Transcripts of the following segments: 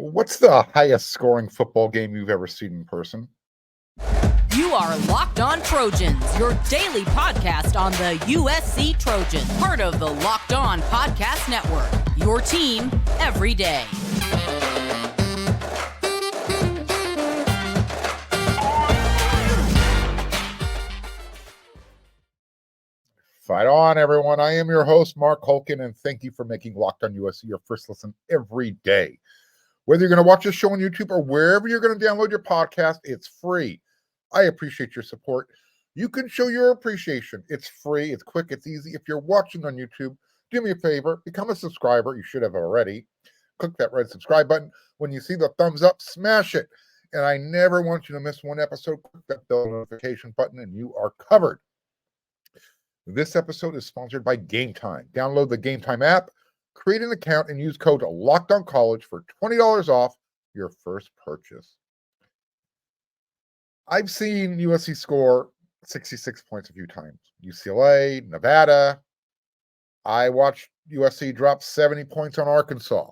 What's the highest scoring football game you've ever seen in person? You are Locked On Trojans, your daily podcast on the USC Trojans, part of the Locked On Podcast Network, your team every day. Fight on, everyone. I am your host, Mark Holkin, and thank you for making Locked On USC your first listen every day. Whether you're going to watch this show on YouTube or wherever you're going to download your podcast, it's free. I appreciate your support. You can show your appreciation. It's free, it's quick, it's easy. If you're watching on YouTube, do me a favor, become a subscriber. You should have already. Click that red subscribe button. When you see the thumbs up, smash it. And I never want you to miss one episode. Click that bell notification button and you are covered. This episode is sponsored by Game Time. Download the Game Time app, create an account, and use code LOCKEDONCollege for $20 off your first purchase. I've seen USC score 66 points a few times. UCLA, Nevada. I watched USC drop 70 points on Arkansas.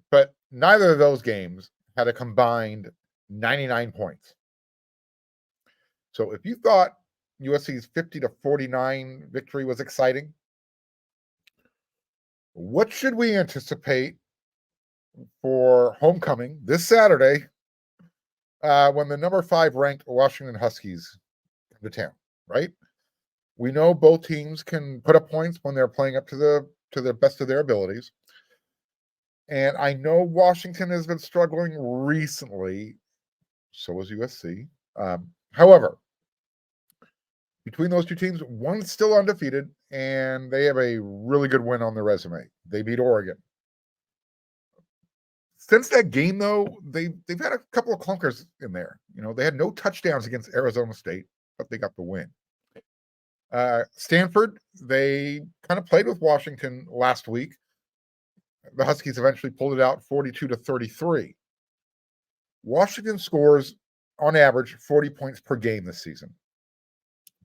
But neither of those games had a combined 99 points. So if you thought USC's 50-49 victory was exciting, what should we anticipate for homecoming this Saturday when the number 5 ranked Washington Huskies come to town, right? We know both teams can put up points when they're playing up to the best of their abilities. And I know Washington has been struggling recently. So has USC. However, between those two teams, one's still undefeated, and they have a really good win on their resume. They beat Oregon. Since that game, though, they've had a couple of clunkers in there. You know, they had no touchdowns against Arizona State, but they got the win. Stanford, they kind of played with Washington last week. The Huskies eventually pulled it out 42-33. Washington scores, on average, 40 points per game this season.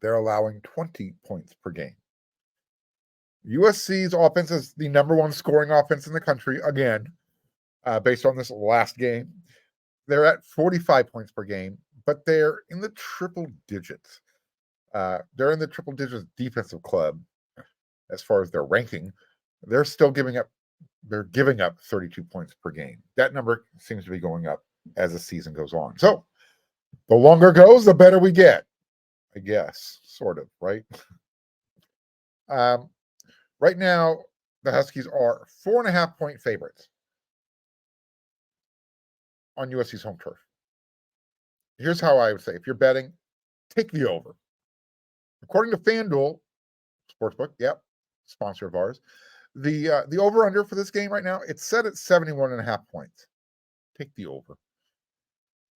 They're allowing 20 points per game. USC's offense is the number 1 scoring offense in the country, again, based on this last game. They're at 45 points per game, but they're in the triple digits. They're in the triple digits defensive club as far as their ranking. They're giving up 32 points per game. That number seems to be going up as the season goes on. So the longer it goes, the better we get. I guess, sort of, right? Right now, the Huskies are 4.5-point favorites on USC's home turf. Here's how I would say, if you're betting, take the over. According to FanDuel Sportsbook, yep, sponsor of ours, the over-under for this game right now, it's set at 71.5 points. Take the over.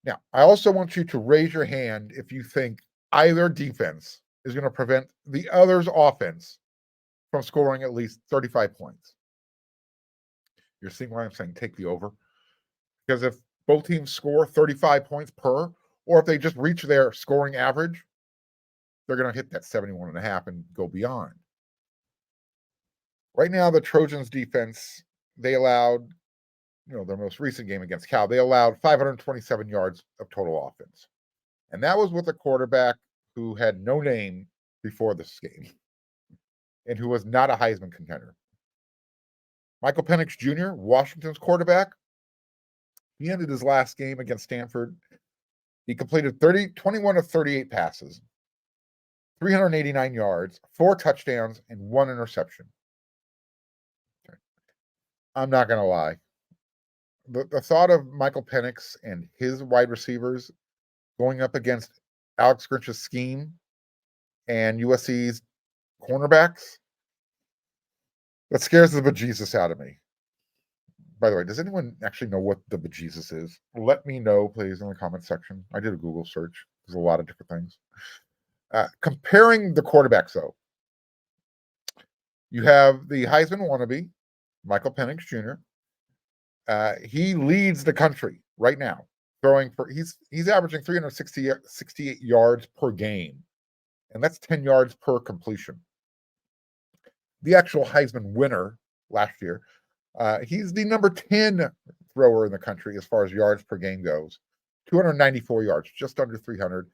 Now, I also want you to raise your hand if you think either defense is going to prevent the other's offense from scoring at least 35 points. You're seeing why I'm saying take the over? Because if both teams score 35 points per, or if they just reach their scoring average, they're going to hit that 71.5 and go beyond. Right now, the Trojans defense, they allowed, their most recent game against Cal, they allowed 527 yards of total offense. And that was with a quarterback who had no name before this game and who was not a Heisman contender. Michael Penix Jr., Washington's quarterback, he ended his last game against Stanford. He completed 21 of 38 passes, 389 yards, 4 touchdowns, and 1 interception. Okay. I'm not going to lie. The thought of Michael Penix and his wide receivers going up against Alex Grinch's scheme and USC's cornerbacks, that scares the bejesus out of me. By the way, does anyone actually know what the bejesus is? Let me know, please, in the comment section. I did a Google search. There's a lot of different things. Comparing the quarterbacks, though, you have the Heisman wannabe, Michael Penix Jr. He leads the country right now, throwing for he's averaging 368 yards per game, and that's 10 yards per completion. The actual Heisman winner last year, He's the number 10 thrower in the country as far as yards per game goes. 294 yards, just under 300.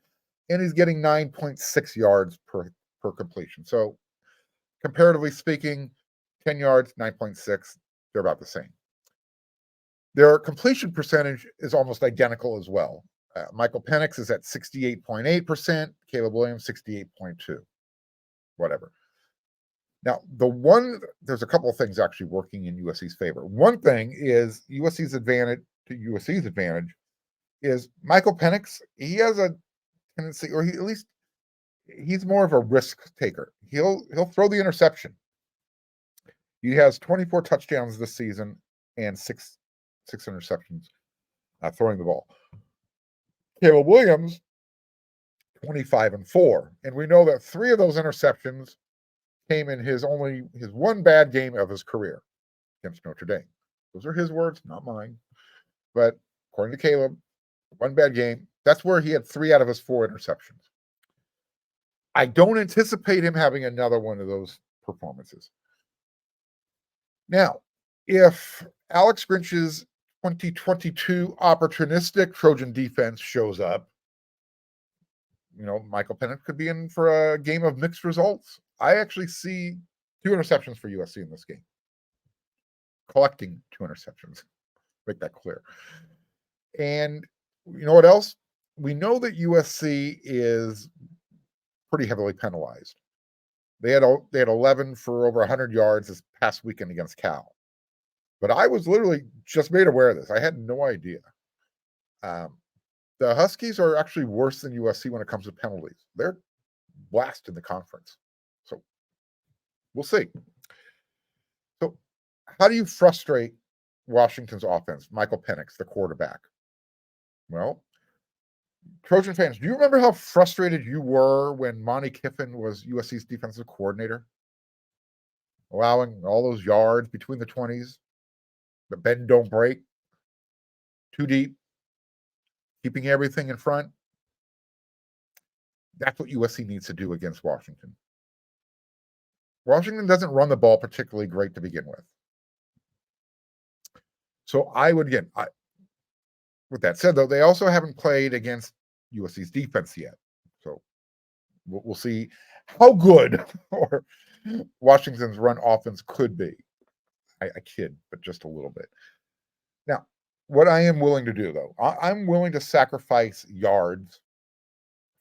And he's getting 9.6 yards per completion. So comparatively speaking, 10 yards, 9.6, they're about the same. Their completion percentage is almost identical as well. Michael Penix is at 68.8%, Caleb Williams 68.2%, whatever. Now, there's a couple of things actually working in USC's favor. One thing is USC's advantage is Michael Penix. He has a tendency, or he's more of a risk taker. He'll throw the interception. He has 24 touchdowns this season and six interceptions throwing the ball. Caleb Williams, 25-4. And we know that 3 of those interceptions came in his one bad game of his career against Notre Dame. Those are his words, not mine. But according to Caleb, one bad game. That's where he had 3 out of his 4 interceptions. I don't anticipate him having another one of those performances. Now, if Alex Grinch's 2022 opportunistic Trojan defense shows up, Michael Penix could be in for a game of mixed results. I actually see 2 interceptions for USC in this game. Collecting 2 interceptions. Make that clear. And you know what else? We know that USC is pretty heavily penalized. They had 11 for over 100 yards this past weekend against Cal. But I was literally just made aware of this. I had no idea. The Huskies are actually worse than USC when it comes to penalties. They're last in the conference. So we'll see. So how do you frustrate Washington's offense? Michael Penix, the quarterback. Well, Trojan fans, do you remember how frustrated you were when Monty Kiffin was USC's defensive coordinator? Allowing all those yards between the 20s, the bend don't break, too deep, keeping everything in front. That's what USC needs to do against Washington. Washington doesn't run the ball particularly great to begin with. So with that said, though, they also haven't played against USC's defense yet. So we'll see how good or Washington's run offense could be. I kid, but just a little bit. Now, what I am willing to do, though, I'm willing to sacrifice yards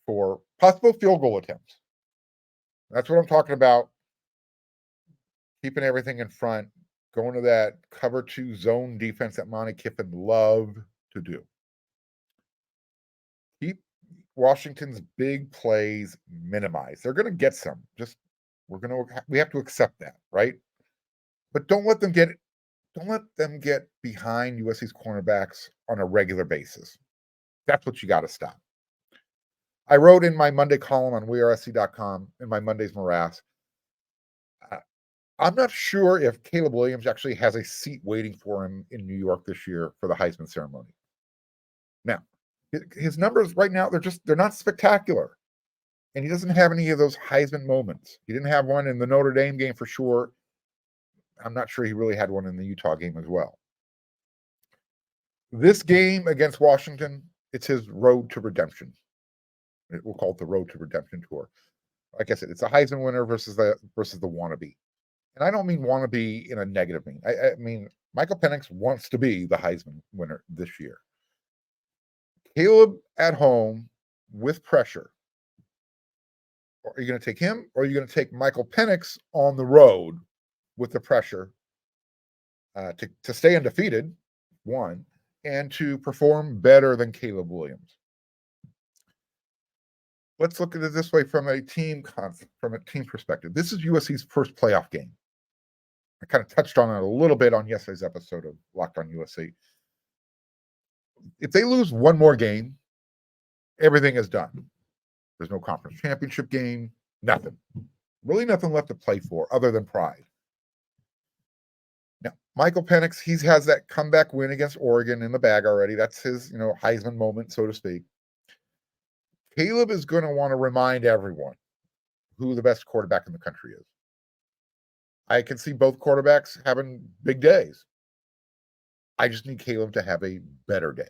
for possible field goal attempts. That's what I'm talking about. Keeping everything in front, going to that cover 2 zone defense that Monty Kiffin loved to do. Keep Washington's big plays minimized. They're going to get some. We have to accept that, right? But don't let them get behind USC's cornerbacks on a regular basis. That's what you got to stop. I wrote in my Monday column on wearesc.com in my Monday's Morass. I'm not sure if Caleb Williams actually has a seat waiting for him in New York this year for the Heisman ceremony. Now, his numbers right now, they're not spectacular. And he doesn't have any of those Heisman moments. He didn't have one in the Notre Dame game for sure. I'm not sure he really had one in the Utah game as well. This game against Washington, it's his road to redemption. We'll call it the road to redemption tour. Like I said, it's a Heisman winner versus the wannabe. And I don't mean wannabe in a negative mean. I mean, Michael Penix wants to be the Heisman winner this year. Caleb at home with pressure. Are you going to take him, or are you going to take Michael Penix on the road with the pressure to stay undefeated, one, and to perform better than Caleb Williams? Let's look at it this way from a team perspective. This is USC's first playoff game. I kind of touched on it a little bit on yesterday's episode of Locked on USC. If they lose one more game, everything is done. There's no conference championship game, nothing. Really nothing left to play for other than pride. Now, Michael Penix, he has that comeback win against Oregon in the bag already. That's his, Heisman moment, so to speak. Caleb is going to want to remind everyone who the best quarterback in the country is. I can see both quarterbacks having big days. I just need Caleb to have a better day.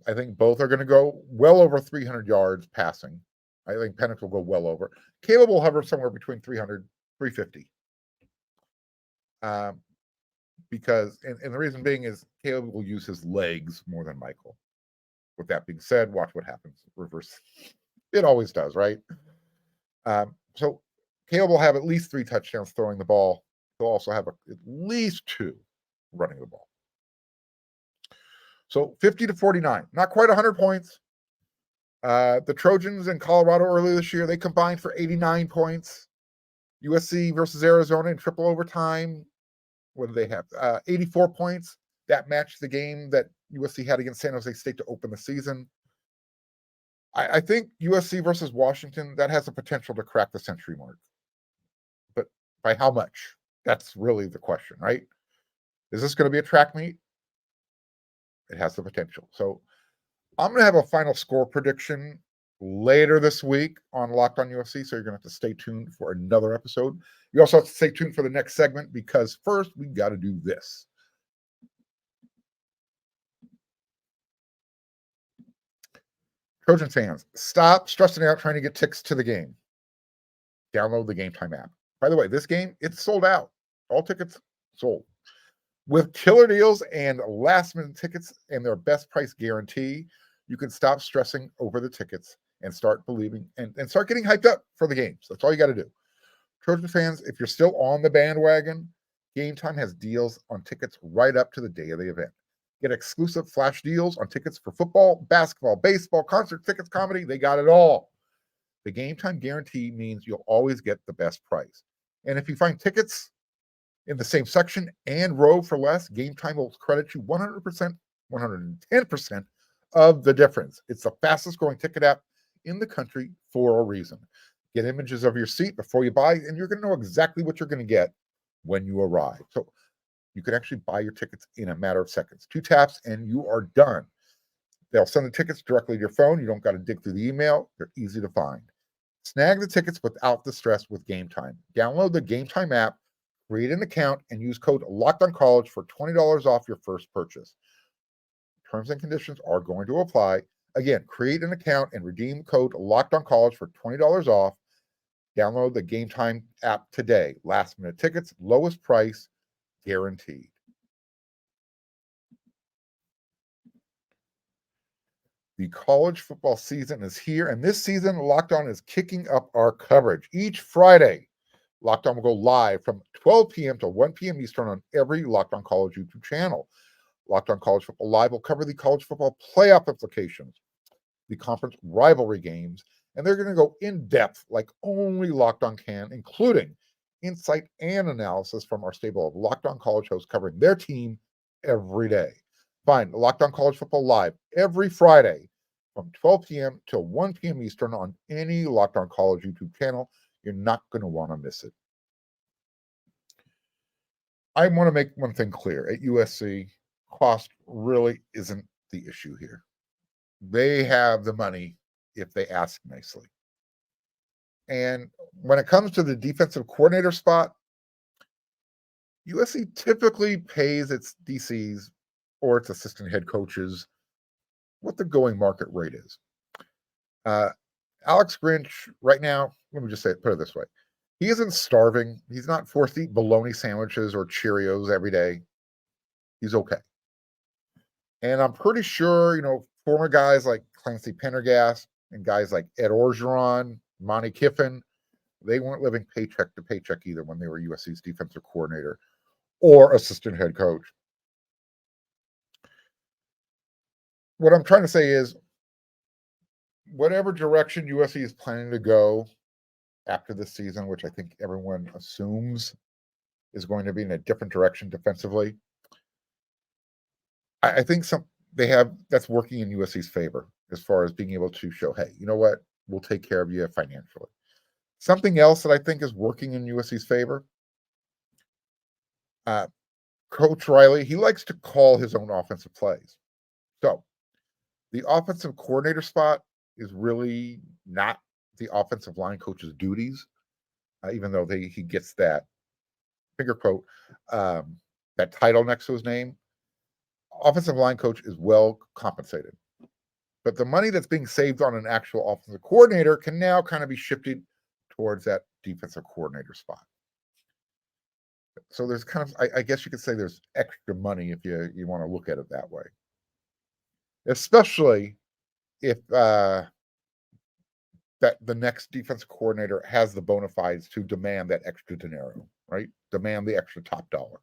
I think both are going to go well over 300 yards passing. I think Penix will go well over. Caleb will hover somewhere between 300, 350. Because, and the reason being is Caleb will use his legs more than Michael. With that being said, watch what happens. Reverse. It always does, right? So Caleb will have at least 3 touchdowns throwing the ball. He'll also have at least 2 running the ball. So 50-49, not quite 100 points. The Trojans in Colorado earlier this year, they combined for 89 points. USC versus Arizona in triple overtime. What do they have? 84 points. That matched the game that USC had against San Jose State to open the season. I think USC versus Washington, that has the potential to crack the century mark. But by how much? That's really the question, right? Is this going to be a track meet? It has the potential. So I'm going to have a final score prediction later this week on Locked On USC, so you're going to have to stay tuned for another episode. You also have to stay tuned for the next segment because first we got to do this. Trojan fans, stop stressing out trying to get tickets to the game. Download the Game Time app. By the way, this game, it's sold out. All tickets sold. With killer deals and last-minute tickets and their best price guarantee, you can stop stressing over the tickets and start believing and start getting hyped up for the games. That's all you got to do. Trojan fans, if you're still on the bandwagon, Game Time has deals on tickets right up to the day of the event. Get exclusive flash deals on tickets for football, basketball, baseball, concert tickets, comedy. They got it all. The Game Time guarantee means you'll always get the best price. And if you find tickets in the same section and row for less, Game Time will credit you 100%, 110% of the difference. It's the fastest growing ticket app in the country for a reason. Get images of your seat before you buy, and you're going to know exactly what you're going to get when you arrive. So you can actually buy your tickets in a matter of seconds. 2 taps and you are done. They'll send the tickets directly to your phone. You don't got to dig through the email. They're easy to find. Snag the tickets without the stress with Game Time. Download the Game Time app, create an account, and use code LOCKEDONCollege for $20 off your first purchase. Terms and conditions are going to apply. Again, create an account and redeem code LOCKEDONCollege for $20 off. Download the Game Time app today. Last minute tickets, lowest price, guaranteed. The college football season is here, and this season, Locked On is kicking up our coverage. Each Friday, Locked On will go live from 12 p.m. to 1 p.m. Eastern on every Locked On College YouTube channel. Locked On College Football Live will cover the college football playoff implications, the conference rivalry games, and they're going to go in depth like only Locked On can, including insight and analysis from our stable of Locked On College hosts covering their team every day. Find Locked On College Football Live every Friday from 12 p.m. till 1 p.m. Eastern on any Locked On College YouTube channel. You're not going to want to miss it. I want to make one thing clear. At USC, cost really isn't the issue here. They have the money if they ask nicely. And when it comes to the defensive coordinator spot, USC typically pays its DCs or its assistant head coaches what the going market rate is. Alex Grinch, right now, let me just put it this way. He isn't starving. He's not forced to eat bologna sandwiches or Cheerios every day. He's okay. And I'm pretty sure, former guys like Clancy Pendergast and guys like Ed Orgeron, Monty Kiffin, they weren't living paycheck to paycheck either when they were USC's defensive coordinator or assistant head coach. What I'm trying to say is, whatever direction USC is planning to go after this season, which I think everyone assumes is going to be in a different direction defensively, I think that's working in USC's favor as far as being able to show, hey, you know what? We'll take care of you financially. Something else that I think is working in USC's favor, Coach Riley, he likes to call his own offensive plays. So the offensive coordinator spot is really not the offensive line coach's duties, even though he gets that finger quote that title next to his name, offensive line coach is well compensated. But the money that's being saved on an actual offensive coordinator can now kind of be shifted towards that defensive coordinator spot. So there's kind of, I guess you could say there's extra money if you want to look at it that way. Especially if that the next defensive coordinator has the bona fides to demand that extra dinero, right? Demand the extra top dollar.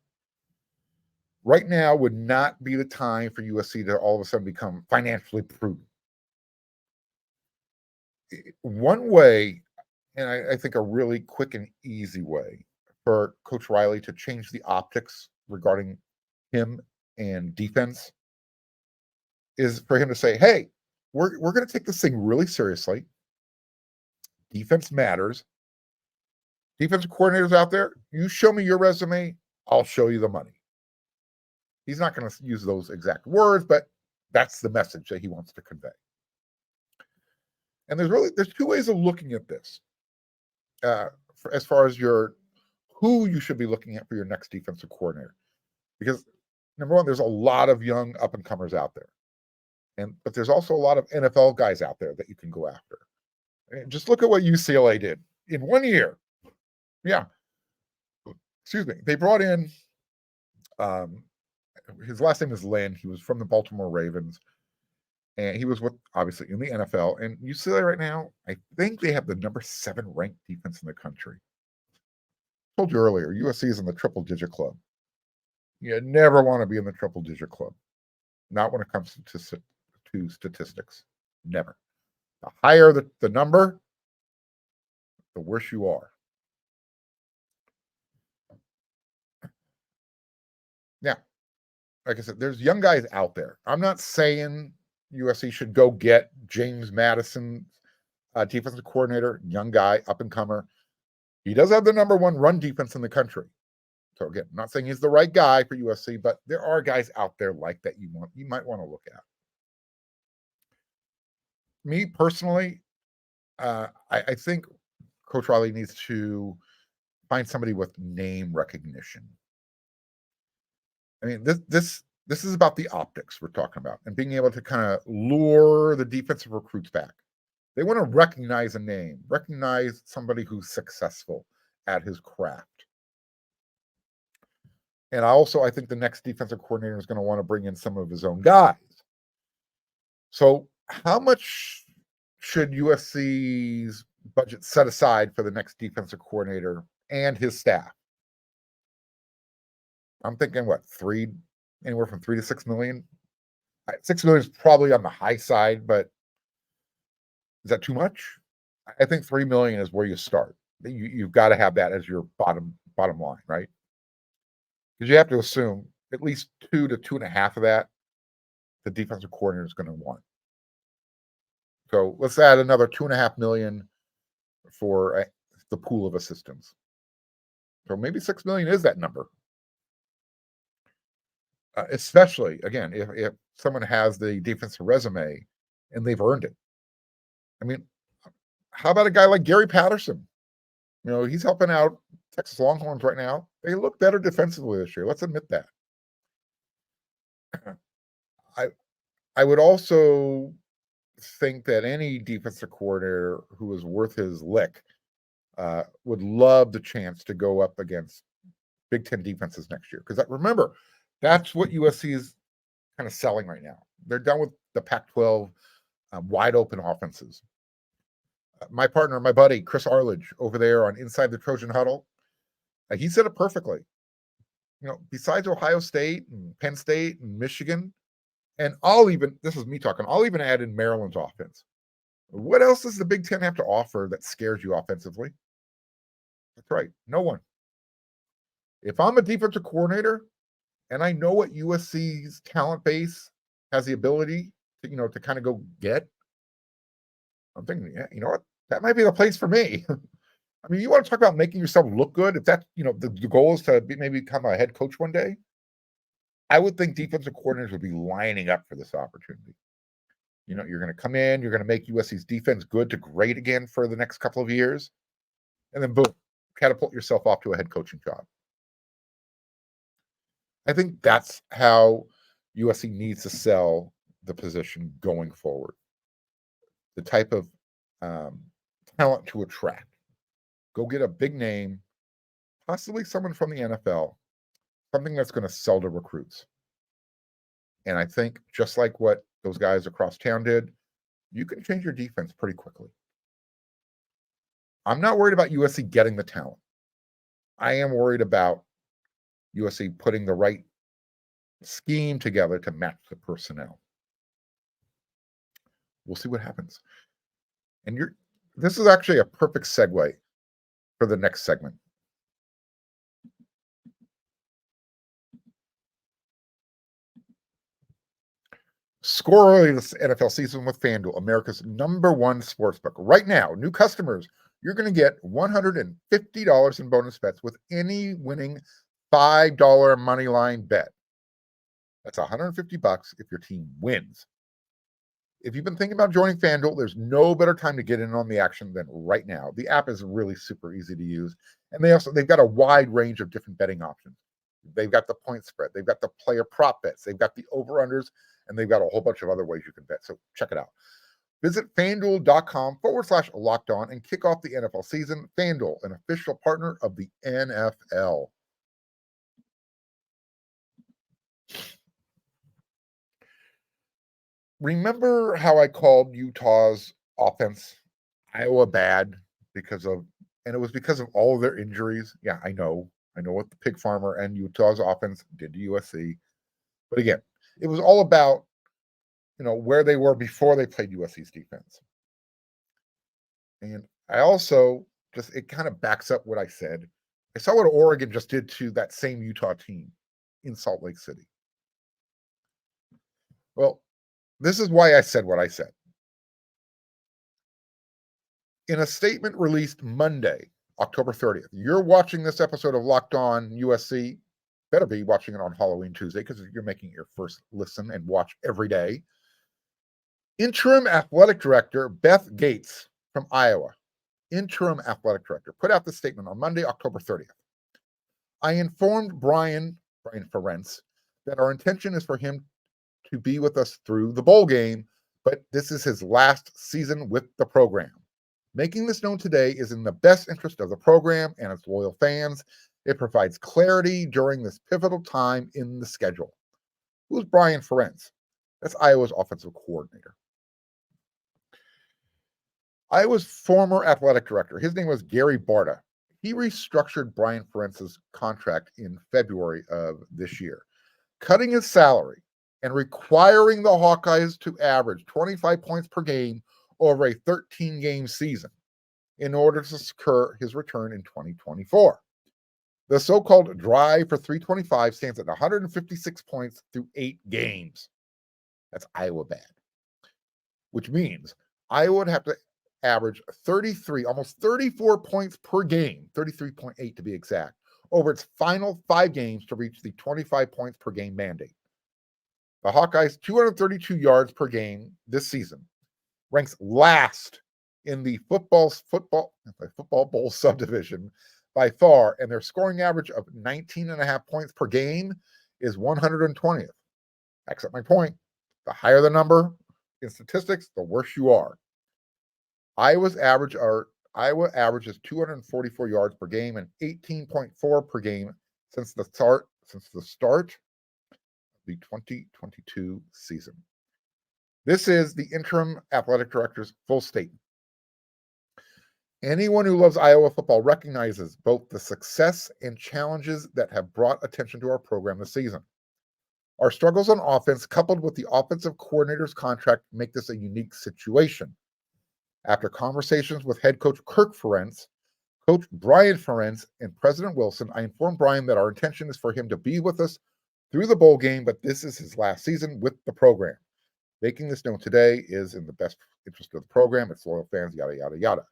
Right now would not be the time for USC to all of a sudden become financially prudent. One way, and I think a really quick and easy way for Coach Riley to change the optics regarding him and defense is for him to say, hey, we're going to take this thing really seriously. Defense matters. Defensive coordinators out there, you show me your resume, I'll show you the money. He's not going to use those exact words, but that's the message that he wants to convey. And there's two ways of looking at this. As far as who you should be looking at for your next defensive coordinator. Because number one, there's a lot of young up-and-comers out there. But there's also a lot of NFL guys out there that you can go after. And just look at what UCLA did in 1 year. Yeah. Excuse me. They brought in, his last name is Lynn. He was from the Baltimore Ravens. And he was obviously in the NFL. And UCLA right now, I think they have the number 7 ranked defense in the country. I told you earlier, USC is in the triple-digit club. You never want to be in the triple-digit club. Not when it comes to statistics. Never. The higher the number, the worse you are. Now, like I said, there's young guys out there. I'm not saying USC should go get James Madison, defensive coordinator, young guy, up-and-comer. He does have the number 1 run defense in the country. So again, I'm not saying he's the right guy for USC, but there are guys out there like that you might want to look at. Me personally, I think Coach Riley needs to find somebody with name recognition. I mean, this is about the optics we're talking about and being able to kind of lure the defensive recruits back. They want to recognize a name, recognize somebody who's successful at his craft. And I think the next defensive coordinator is going to want to bring in some of his own guys. So how much should USC's budget set aside for the next defensive coordinator and his staff? I'm thinking anywhere from $3 to $6 million. $6 million is probably on the high side, but is that too much? I think $3 million is where you start. You've got to have that as your bottom line, right? Because you have to assume at least 2 to 2.5 of that the defensive coordinator is going to want. So let's add another $2.5 million for the pool of assistants. So maybe $6 million is that number. Especially, again, if someone has the defensive resume and they've earned it. I mean, how about a guy like Gary Patterson? He's helping out Texas Longhorns right now. They look better defensively this year. Let's admit that. I would also think that any defensive coordinator who is worth his lick would love the chance to go up against Big Ten defenses next year. Because remember, that's what USC is kind of selling right now. They're done with the Pac-12 wide open offenses. My partner, my buddy, Chris Arledge, over there on Inside the Trojan Huddle, he said it perfectly. Besides Ohio State and Penn State and Michigan, and this is me talking, I'll even add in Maryland's offense. What else does the Big Ten have to offer that scares you offensively? That's right, no one. If I'm a defensive coordinator and I know what USC's talent base has the ability to kind of go get, I'm thinking, yeah, you know what? That might be the place for me. I mean, you want to talk about making yourself look good? If that's, the goal is to maybe become a head coach one day, I would think defensive coordinators would be lining up for this opportunity. You're going to come in, you're going to make USC's defense good to great again for the next couple of years, and then boom, catapult yourself off to a head coaching job. I think that's how USC needs to sell the position going forward. The type of talent to attract. Go get a big name, possibly someone from the NFL, something that's going to sell to recruits. And I think just like what those guys across town did, you can change your defense pretty quickly. I'm not worried about USC getting the talent. I am worried about USC putting the right scheme together to match the personnel. We'll see what happens. And this is actually a perfect segue for the next segment. Score early this NFL season with FanDuel, America's #1 sportsbook. Right now, new customers, you're going to get $150 in bonus bets with any winning $5 money line bet. That's $150 if your team wins. If you've been thinking about joining FanDuel, there's no better time to get in on the action than right now. The app is really super easy to use, and they've got a wide range of different betting options. They've got the point spread, they've got the player prop bets, they've got the over-unders, and they've got a whole bunch of other ways you can bet. So check it out. Visit FanDuel.com/locked-on and kick off the NFL season. FanDuel, an official partner of the NFL. Remember how I called Utah's offense Iowa bad and it was because of all of their injuries? Yeah, I know what the pig farmer and Utah's offense did to USC. But again, it was all about, where they were before they played USC's defense. And I also it kind of backs up what I said. I saw what Oregon just did to that same Utah team in Salt Lake City. Well, this is why I said what I said. In a statement released Monday, October 30th, you're watching this episode of Locked On USC. Better be watching it on Halloween Tuesday because you're making your first listen and watch every day. Interim athletic director Beth Gates from Iowa, interim athletic director, put out the statement on Monday, October 30th. I informed Brian Ferentz that our intention is for him to be with us through the bowl game, but this is his last season with the program. Making this known today is in the best interest of the program and its loyal fans. It provides clarity during this pivotal time in the schedule. Who's Brian Ferentz? That's Iowa's offensive coordinator. Iowa's former athletic director, his name was Gary Barta. He restructured Brian Ferentz's contract in February of this year, cutting his salary and requiring the Hawkeyes to average 25 points per game over a 13-game season in order to secure his return in 2024. The so-called drive for 325 stands at 156 points through 8 games. That's Iowa bad, which means Iowa would have to average 33, almost 34 points per game, 33.8 to be exact, over its final 5 games to reach the 25 points per game mandate. The Hawkeyes' 232 yards per game this season ranks last in the football bowl subdivision by far, and their scoring average of 19.5 points per game is 120th. Backs up my point. The higher the number in statistics, the worse you are. Iowa averages 244 yards per game and 18.4 per game since the start of the 2022 season. This is the interim athletic director's full statement. Anyone who loves Iowa football recognizes both the success and challenges that have brought attention to our program this season. Our struggles on offense, coupled with the offensive coordinator's contract, make this a unique situation. After conversations with head coach Kirk Ferentz, coach Brian Ferentz, and President Wilson, I informed Brian that our intention is for him to be with us through the bowl game, but this is his last season with the program. Making this known today is in the best interest of the program, its loyal fans, yada, yada, yada.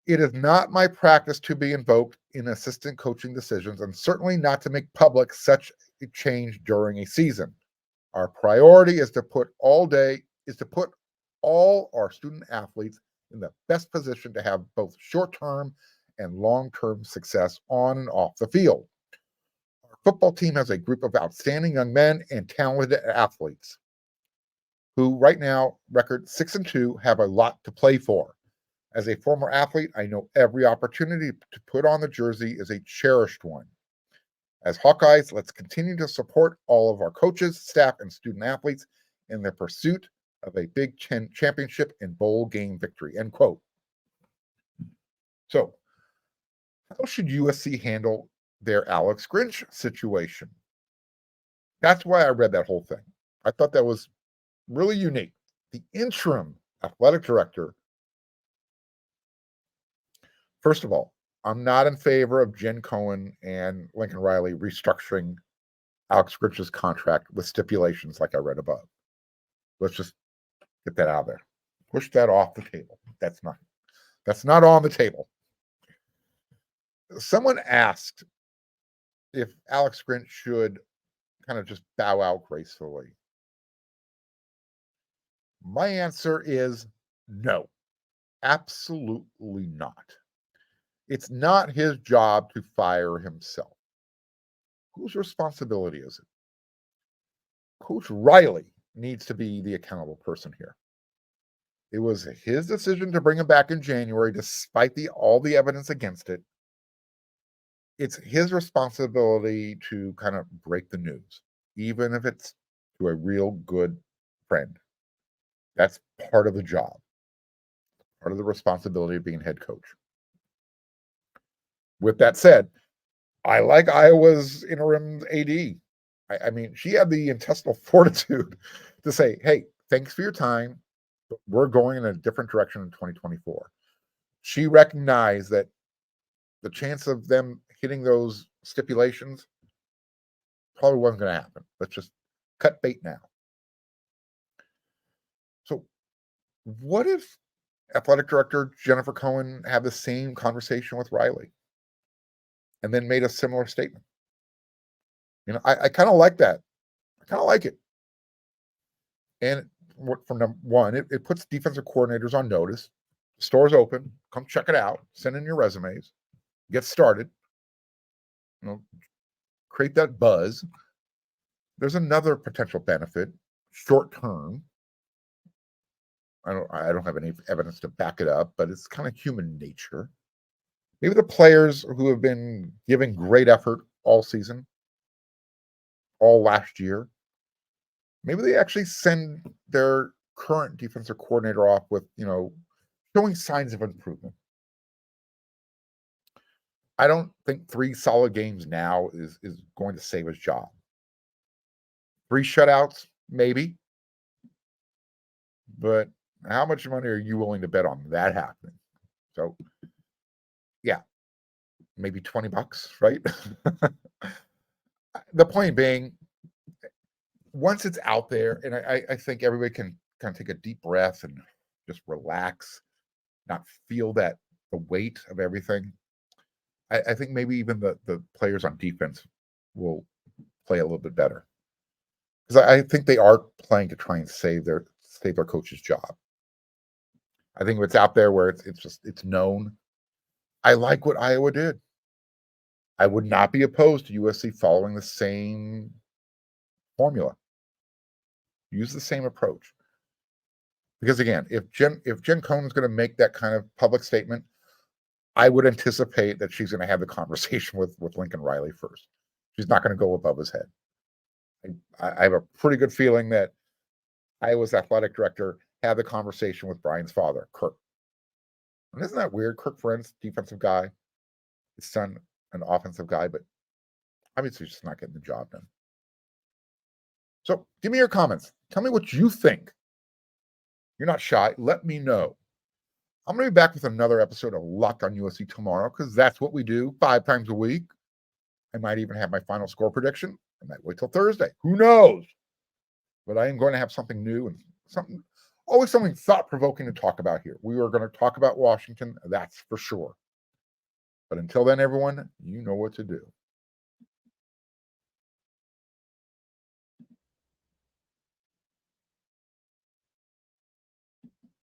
It is not my practice to be invoked in assistant coaching decisions, and certainly not to make public such a change during a season. Our priority is to put all our student athletes in the best position to have both short-term and long-term success on and off the field. Our football team has a group of outstanding young men and talented athletes who right now record 6-2 have a lot to play for. As a former athlete, I know every opportunity to put on the jersey is a cherished one. As Hawkeyes, let's continue to support all of our coaches, staff, and student athletes in their pursuit of a Big Ten championship and bowl game victory, end quote. So, how should USC handle their Alex Grinch situation? That's why I read that whole thing. I thought that was really unique. The interim athletic director, first of all, I'm not in favor of Jen Cohen and Lincoln Riley restructuring Alex Grinch's contract with stipulations like I read above. Let's just get that out of there. Push that off the table. That's not on the table. Someone asked if Alex Grinch should kind of just bow out gracefully. My answer is no, absolutely not. It's not his job to fire himself. Whose responsibility is it? Coach Riley needs to be the accountable person here. It was his decision to bring him back in January, despite all the evidence against it. It's his responsibility to kind of break the news, even if it's to a real good friend. That's part of the job, part of the responsibility of being head coach. With that said, I like Iowa's interim AD. I mean, she had the intestinal fortitude to say, hey, thanks for your time, but we're going in a different direction in 2024. She recognized that the chance of them hitting those stipulations probably wasn't going to happen. Let's just cut bait now. So what if athletic director Jennifer Cohen had the same conversation with Riley and then made a similar statement? You know, I kind of like that. I kind of like it. And from number one, it puts defensive coordinators on notice. The store's open. Come check it out. Send in your resumes. Get started. You know, create that buzz. There's another potential benefit, short term. I don't have any evidence to back it up, but it's kind of human nature. Maybe the players who have been giving great effort all season, all last year, maybe they actually send their current defensive coordinator off with, showing signs of improvement. I don't think 3 solid games now is going to save his job. 3 shutouts, maybe. But how much money are you willing to bet on that happening? So, yeah, maybe $20, right? The point being, once it's out there, and I think everybody can kind of take a deep breath and just relax, not feel the weight of everything. I think maybe even the players on defense will play a little bit better, because I think they are playing to try and save their coach's job. I think if it's out there where it's known. I like what Iowa did. I would not be opposed to USC following the same formula. Use the same approach. Because again, if Jen Cohen is going to make that kind of public statement, I would anticipate that she's going to have the conversation with Lincoln Riley first. She's not going to go above his head. I have a pretty good feeling that Iowa's athletic director had the conversation with Brian's father, Kirk. And isn't that weird? Kirk Ferentz, defensive guy, his son, an offensive guy, but obviously just not getting the job done. So give me your comments. Tell me what you think. You're not shy. Let me know. I'm going to be back with another episode of Locked on USC tomorrow, because that's what we do 5 times a week. I might even have my final score prediction. I might wait till Thursday. Who knows? But I am going to have something new and always something thought-provoking to talk about here. We are going to talk about Washington, that's for sure. But until then, everyone, you know what to do.